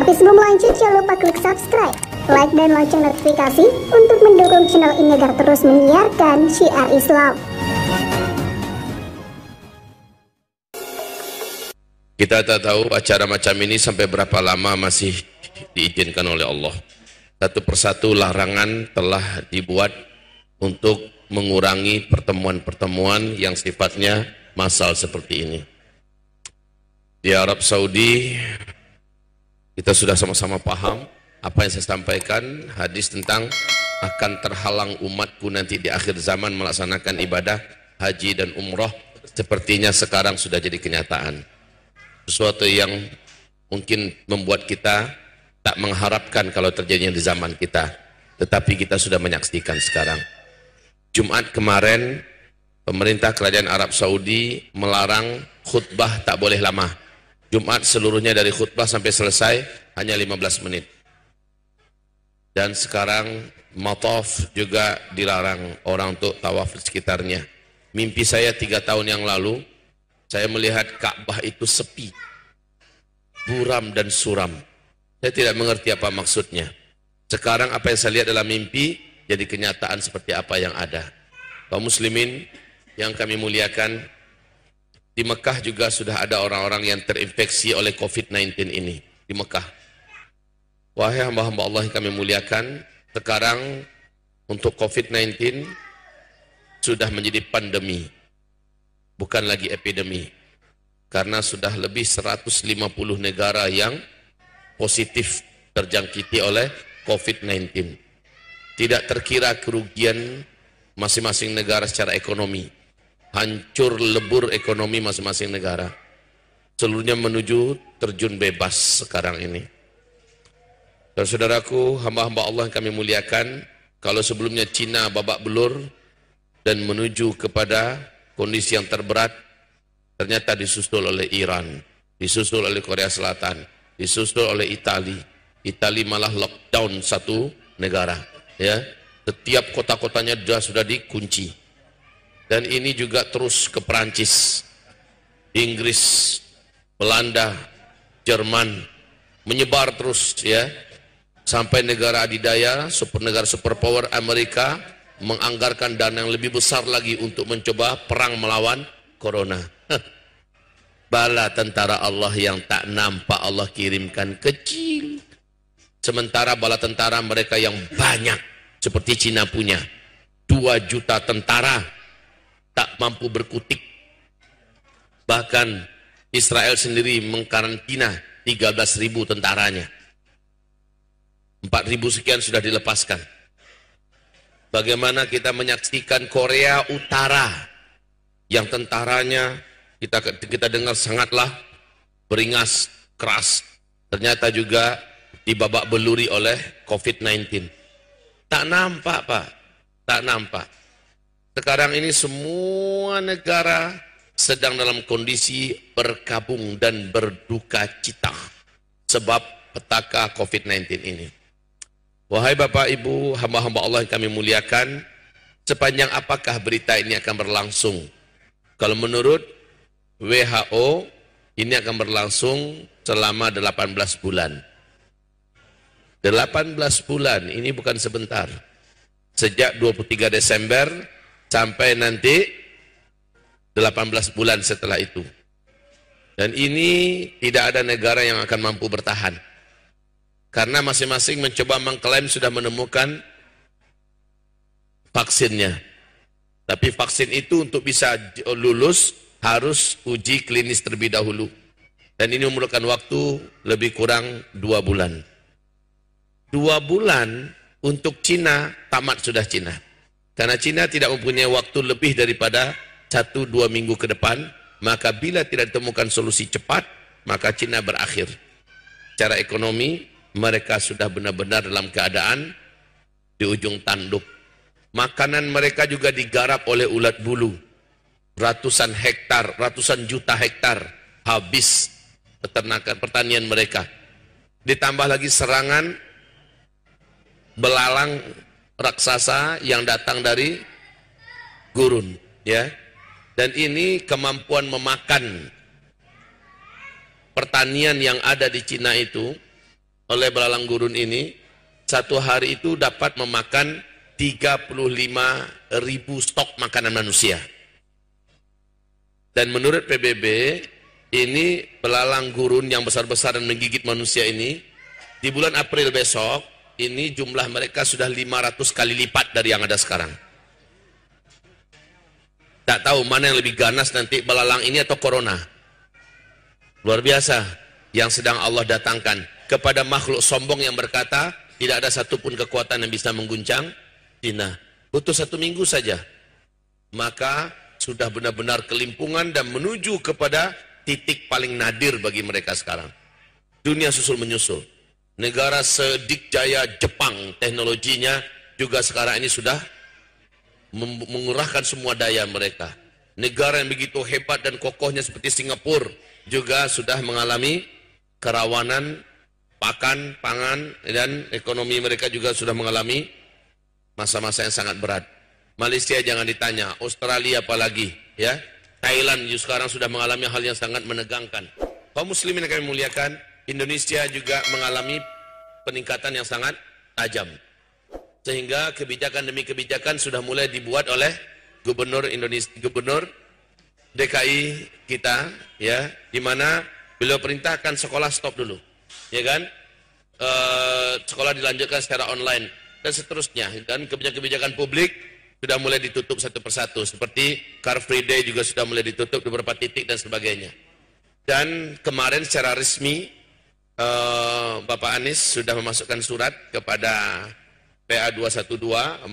Tapi sebelum lanjut, jangan lupa klik subscribe, like, dan lonceng notifikasi untuk mendukung channel ini agar terus menyiarkan syiar Islam. Kita tak tahu acara macam ini sampai berapa lama masih diizinkan oleh Allah. Satu persatu larangan telah dibuat untuk mengurangi pertemuan-pertemuan yang sifatnya massal seperti ini. Di Arab Saudi, kita sudah sama-sama paham apa yang saya sampaikan, hadis tentang akan terhalang umatku nanti di akhir zaman melaksanakan ibadah haji dan umrah, sepertinya sekarang sudah jadi kenyataan. Sesuatu yang mungkin membuat kita tak mengharapkan kalau terjadinya di zaman kita, tetapi kita sudah menyaksikan sekarang. Jumat kemarin, pemerintah kerajaan Arab Saudi melarang khutbah tak boleh lama. Jumat seluruhnya dari khutbah sampai selesai hanya 15 menit. Dan sekarang mataf juga dilarang orang untuk tawaf di sekitarnya. Mimpi saya 3 tahun yang lalu, saya melihat Ka'bah itu sepi, buram dan suram. Saya tidak mengerti apa maksudnya. Sekarang apa yang saya lihat dalam mimpi jadi kenyataan seperti apa yang ada. Kaum muslimin yang kami muliakan, di Mekah juga sudah ada orang-orang yang terinfeksi oleh COVID-19 ini di Mekah. Wahai hamba-hamba Allah yang kami muliakan, sekarang untuk COVID-19 sudah menjadi pandemi, bukan lagi epidemi, karena sudah lebih 150 negara yang positif terjangkiti oleh COVID-19. Tidak terkira kerugian masing-masing negara secara ekonomi, hancur lebur ekonomi masing-masing negara, seluruhnya menuju terjun bebas sekarang ini. Saudaraku, hamba-hamba Allah yang kami muliakan, kalau sebelumnya Cina babak belur dan menuju kepada kondisi yang terberat, ternyata disusul oleh Iran, disusul oleh Korea Selatan, disusul oleh Italia. Italia malah lockdown satu negara, ya. Setiap kota-kotanya sudah dikunci. Dan ini juga terus ke Perancis, Inggris, Belanda, Jerman, menyebar terus, ya. Sampai negara adidaya, negara superpower Amerika menganggarkan dana yang lebih besar lagi untuk mencoba perang melawan corona. Bala tentara Allah yang tak nampak Allah kirimkan kecil. Sementara bala tentara mereka yang banyak seperti Cina punya 2 juta tentara tak mampu berkutik. Bahkan Israel sendiri mengkarantina 13.000 tentaranya. 4.000 sekian sudah dilepaskan. Bagaimana kita menyaksikan Korea Utara yang tentaranya kita dengar sangatlah beringas, keras, ternyata juga dibabak beluri oleh COVID-19. Tak nampak, Pak, tak nampak. Sekarang ini semua negara sedang dalam kondisi berkabung dan berduka cita sebab petaka COVID-19 ini. Wahai Bapak Ibu, hamba-hamba Allah yang kami muliakan, sepanjang apakah berita ini akan berlangsung? Kalau menurut WHO, ini akan berlangsung selama 18 bulan. 18 bulan, ini bukan sebentar. Sejak 23 Desember sampai nanti 18 bulan setelah itu. Dan ini tidak ada negara yang akan mampu bertahan. Karena masing-masing mencoba mengklaim sudah menemukan vaksinnya. Tapi vaksin itu untuk bisa lulus harus uji klinis terlebih dahulu. Dan ini memerlukan waktu lebih kurang 2 bulan. 2 bulan untuk Cina, tamat sudah Cina. Karena Cina tidak mempunyai waktu lebih daripada 1-2 minggu ke depan. Maka bila tidak ditemukan solusi cepat, maka Cina berakhir. Secara ekonomi, mereka sudah benar-benar dalam keadaan di ujung tanduk. Makanan mereka juga digarap oleh ulat bulu. Ratusan hektar, ratusan juta hektar habis peternakan pertanian mereka. Ditambah lagi serangan belalang raksasa yang datang dari gurun, ya. Dan ini kemampuan memakan pertanian yang ada di Cina itu oleh belalang gurun ini, satu hari itu dapat memakan 35.000 stok makanan manusia. Dan menurut PBB, ini belalang gurun yang besar-besar dan menggigit manusia ini, di bulan April besok, ini jumlah mereka sudah 500 kali lipat dari yang ada sekarang. Tak tahu mana yang lebih ganas nanti, belalang ini atau corona. Luar biasa yang sedang Allah datangkan kepada makhluk sombong yang berkata, tidak ada satupun kekuatan yang bisa mengguncang Cina. Butuh 1 minggu saja. Maka sudah benar-benar kelimpungan dan menuju kepada titik paling nadir bagi mereka sekarang. Dunia susul menyusul. Negara sedikjaya Jepang, teknologinya juga sekarang ini sudah mengurahkan semua daya mereka. Negara yang begitu hebat dan kokohnya seperti Singapura juga sudah mengalami kerawanan pangan, dan ekonomi mereka juga sudah mengalami masa-masa yang sangat berat. Malaysia jangan ditanya, Australia apalagi, ya. Thailand juga sekarang sudah mengalami hal yang sangat menegangkan. Kaum muslimin yang kami muliakan, Indonesia juga mengalami peningkatan yang sangat tajam. Sehingga kebijakan demi kebijakan sudah mulai dibuat oleh Gubernur DKI kita, ya, di mana beliau perintahkan sekolah stop dulu, ya kan? Sekolah dilanjutkan secara online dan seterusnya. Dan kebijakan-kebijakan publik sudah mulai ditutup satu persatu, seperti Car Free Day juga sudah mulai ditutup di beberapa titik dan sebagainya. Dan kemarin secara resmi Bapak Anies sudah memasukkan surat kepada PA 212,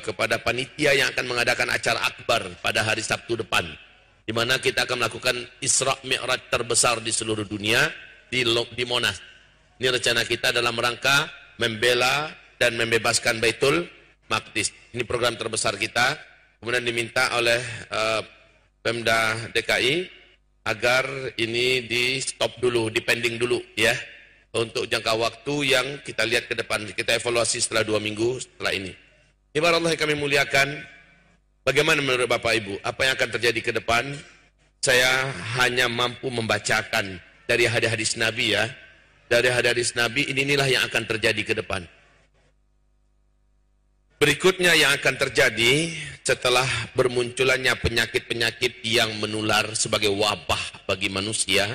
kepada panitia yang akan mengadakan acara akbar pada hari Sabtu depan, di mana kita akan melakukan Isra Mi'raj terbesar di seluruh dunia di Monas. Ini rencana kita dalam rangka membela dan membebaskan Baitul Maqdis. Ini program terbesar kita. Kemudian diminta oleh Pemda DKI agar ini di stop dulu, dipending dulu, ya, untuk jangka waktu yang kita lihat ke depan. Kita evaluasi setelah 2 minggu setelah ini. Ibarat Allah yang kami muliakan, bagaimana menurut Bapak Ibu apa yang akan terjadi ke depan? Saya hanya mampu membacakan dari hadis-hadis Nabi, ya. Dari hadis Nabi, inilah yang akan terjadi ke depan. Berikutnya yang akan terjadi setelah bermunculannya penyakit-penyakit yang menular sebagai wabah bagi manusia,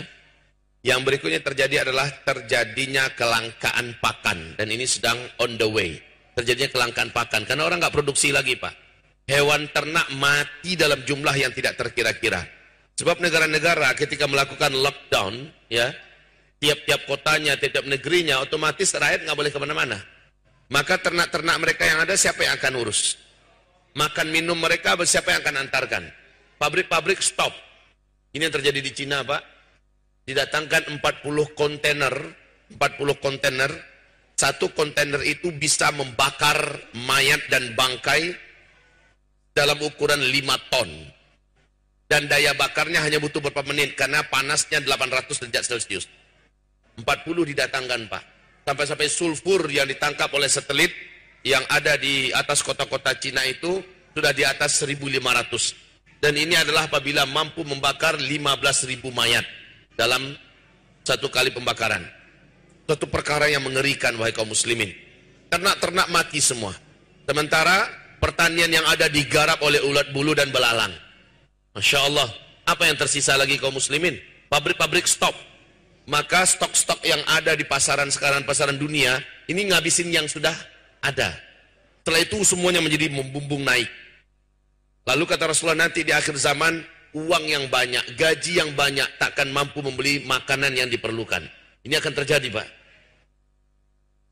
yang berikutnya terjadi adalah terjadinya kelangkaan pakan. Dan ini sedang on the way. Terjadinya kelangkaan pakan karena orang nggak produksi lagi, Pak. Hewan ternak mati dalam jumlah yang tidak terkira-kira. Sebab negara-negara ketika melakukan lockdown, ya, tiap-tiap kotanya, tiap-tiap negerinya, otomatis rakyat nggak boleh kemana-mana. Maka ternak-ternak mereka yang ada, siapa yang akan urus? Makan minum mereka, siapa yang akan antarkan? Pabrik-pabrik stop. Ini yang terjadi di Cina, Pak. Didatangkan 40 kontainer. Satu kontainer itu bisa membakar mayat dan bangkai dalam ukuran 5 ton. Dan daya bakarnya hanya butuh beberapa menit karena panasnya 800 derajat Celcius. 40 didatangkan, Pak. Sampai-sampai sulfur yang ditangkap oleh satelit yang ada di atas kota-kota Cina itu sudah di atas 1.500. Dan ini adalah apabila mampu membakar 15.000 mayat dalam satu kali pembakaran. Suatu perkara yang mengerikan, wahai kaum muslimin. Ternak-ternak mati semua. Sementara pertanian yang ada digarap oleh ulat bulu dan belalang. Masya Allah, apa yang tersisa lagi kaum muslimin? Pabrik-pabrik stop. Maka stok-stok yang ada di pasaran sekarang, pasaran dunia, ini ngabisin yang sudah ada. Setelah itu semuanya menjadi membumbung naik. Lalu kata Rasulullah, nanti di akhir zaman, uang yang banyak, gaji yang banyak, takkan mampu membeli makanan yang diperlukan. Ini akan terjadi, Pak.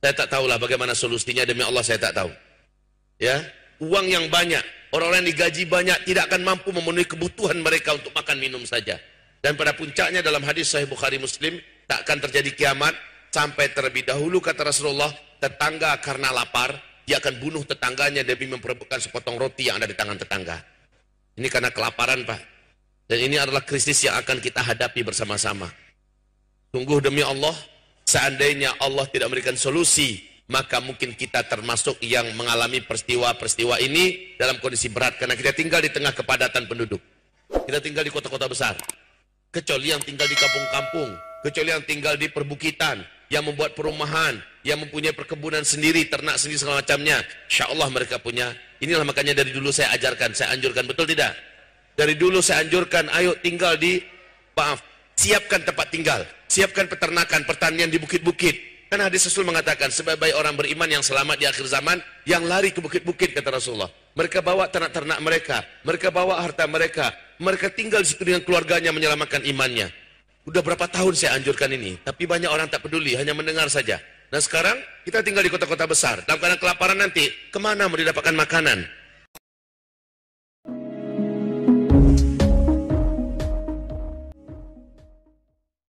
Saya tak tahulah bagaimana solusinya, demi Allah saya tak tahu. Ya, uang yang banyak, orang-orang yang digaji banyak, tidak akan mampu memenuhi kebutuhan mereka untuk makan minum saja. Dan pada puncaknya dalam hadis Sahih Bukhari Muslim, tak akan terjadi kiamat sampai terlebih dahulu, kata Rasulullah, tetangga karena lapar, dia akan bunuh tetangganya demi memperebutkan sepotong roti yang ada di tangan tetangga. Ini karena kelaparan, Pak. Dan ini adalah krisis yang akan kita hadapi bersama-sama. Sungguh demi Allah, seandainya Allah tidak memberikan solusi, maka mungkin kita termasuk yang mengalami peristiwa-peristiwa ini dalam kondisi berat. Karena kita tinggal di tengah kepadatan penduduk. Kita tinggal di kota-kota besar. Kecuali yang tinggal di kampung-kampung, kecuali yang tinggal di perbukitan, yang membuat perumahan, yang mempunyai perkebunan sendiri, ternak sendiri segala macamnya. Insya Allah mereka punya. Inilah makanya dari dulu saya ajarkan, saya anjurkan, betul tidak? Dari dulu saya anjurkan, ayo tinggal di, siapkan tempat tinggal, siapkan peternakan, pertanian di bukit-bukit. Karena hadis Rasul mengatakan, sebaik-baik orang beriman yang selamat di akhir zaman, yang lari ke bukit-bukit, kata Rasulullah. Mereka bawa ternak-ternak mereka bawa harta mereka tinggal di situ dengan keluarganya menyelamatkan imannya. Udah berapa tahun saya anjurkan ini, tapi banyak orang tak peduli, hanya mendengar saja. Nah sekarang kita tinggal di kota-kota besar, dalam keadaan kelaparan nanti, kemana mau didapatkan makanan?